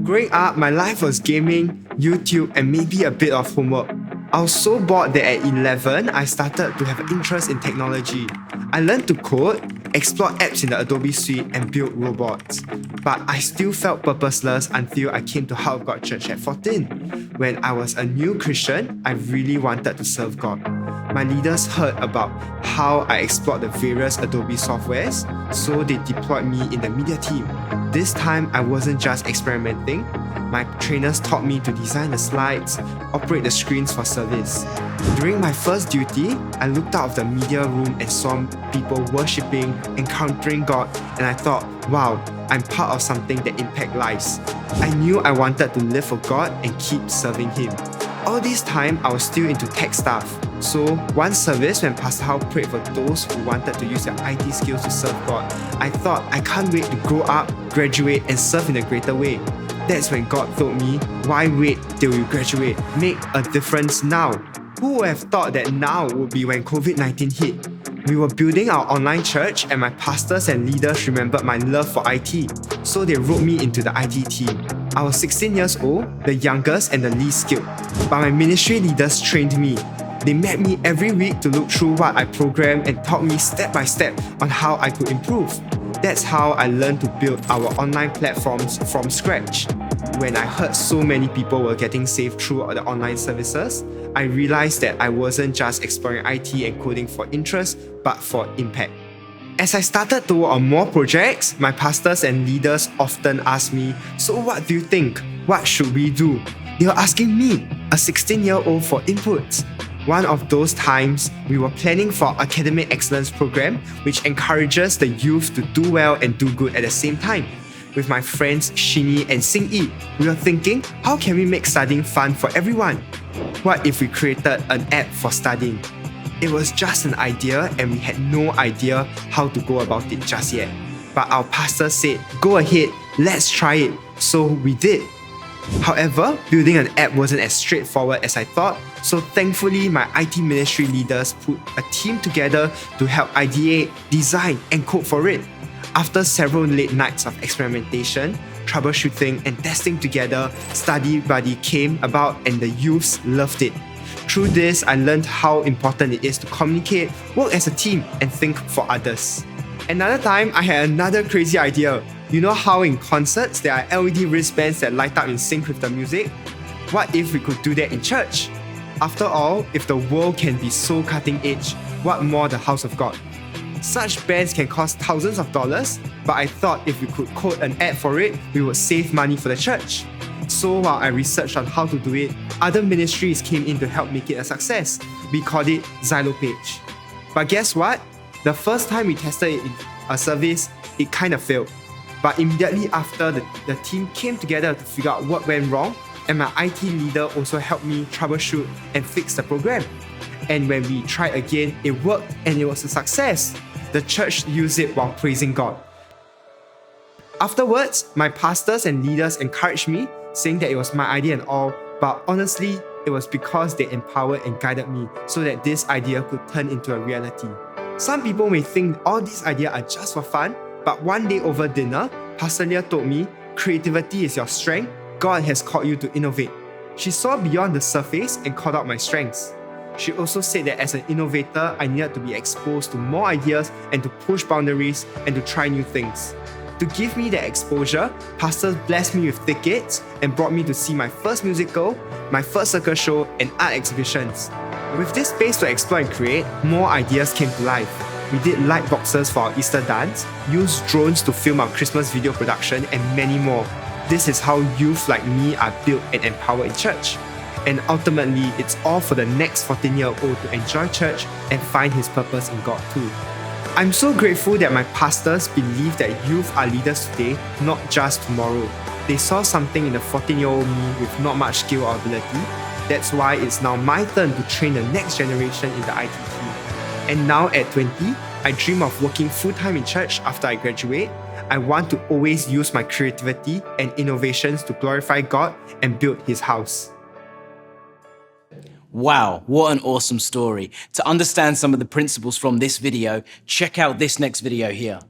Growing up, my life was gaming, YouTube, and maybe a bit of homework. I was so bored that at 11, I started to have an interest in technology. I learned to code, explore apps in the Adobe Suite, and build robots. But I still felt purposeless until I came to Heart of God Church at 14. When I was a new Christian, I really wanted to serve God. My leaders heard about how I explored the various Adobe softwares, so they deployed me in the media team. This time, I wasn't just experimenting. My trainers taught me to design the slides, operate the screens for service. During my first duty, I looked out of the media room and saw people worshipping, encountering God, and I thought, wow, I'm part of something that impacts lives. I knew I wanted to live for God and keep serving Him. All this time, I was still into tech stuff. So, one service when Pastor Hao prayed for those who wanted to use their IT skills to serve God, I thought, I can't wait to grow up, graduate, and serve in a greater way. That's when God told me, why wait till you graduate? Make a difference now. Who would have thought that now would be when COVID-19 hit? We were building our online church and my pastors and leaders remembered my love for IT, so they wrote me into the IT team. I was 16 years old, the youngest and the least skilled, but my ministry leaders trained me. They met me every week to look through what I programmed and taught me step by step on how I could improve. That's how I learned to build our online platforms from scratch. When I heard so many people were getting saved through the online services, I realized that I wasn't just exploring IT and coding for interest, but for impact. As I started to work on more projects, my pastors and leaders often asked me, so what do you think? What should we do? They were asking me, a 16-year-old, for inputs. One of those times, we were planning for our Academic Excellence program, which encourages the youth to do well and do good at the same time. With my friends Shini and Sing Yi, we were thinking, how can we make studying fun for everyone? What if we created an app for studying? It was just an idea and we had no idea how to go about it just yet. But our pastor said, go ahead, let's try it. So we did. However, building an app wasn't as straightforward as I thought, so thankfully my IT ministry leaders put a team together to help ideate, design, and code for it. After several late nights of experimentation, troubleshooting, and testing together, Study Buddy came about and the youths loved it. Through this, I learned how important it is to communicate, work as a team, and think for others. Another time, I had another crazy idea. You know how in concerts there are LED wristbands that light up in sync with the music? What if we could do that in church? After all, if the world can be so cutting edge, what more the house of God? Such bands can cost thousands of dollars, but I thought if we could code an app for it, we would save money for the church. So while I researched on how to do it, other ministries came in to help make it a success. We called it Xylopage. But guess what? The first time we tested it in a service, it kind of failed. But immediately after, the team came together to figure out what went wrong, and my IT leader also helped me troubleshoot and fix the program. And when we tried again, it worked and it was a success. The church used it while praising God. Afterwards, my pastors and leaders encouraged me, saying that it was my idea and all, but honestly, it was because they empowered and guided me so that this idea could turn into a reality. Some people may think all these ideas are just for fun, but one day over dinner, Pastor Leah told me, creativity is your strength. God has called you to innovate. She saw beyond the surface and called out my strengths. She also said that as an innovator, I needed to be exposed to more ideas and to push boundaries and to try new things. To give me that exposure, pastors blessed me with tickets and brought me to see my first musical, my first circus show, and art exhibitions. With this space to explore and create, more ideas came to life. We did light boxes for our Easter dance, used drones to film our Christmas video production, and many more. This is how youth like me are built and empowered in church. And ultimately, it's all for the next 14-year-old to enjoy church and find his purpose in God too. I'm so grateful that my pastors believe that youth are leaders today, not just tomorrow. They saw something in the 14-year-old me with not much skill or ability. That's why it's now my turn to train the next generation in the IT team. And now at 20, I dream of working full-time in church after I graduate. I want to always use my creativity and innovations to glorify God and build His house. Wow, what an awesome story. To understand some of the principles from this video, check out this next video here.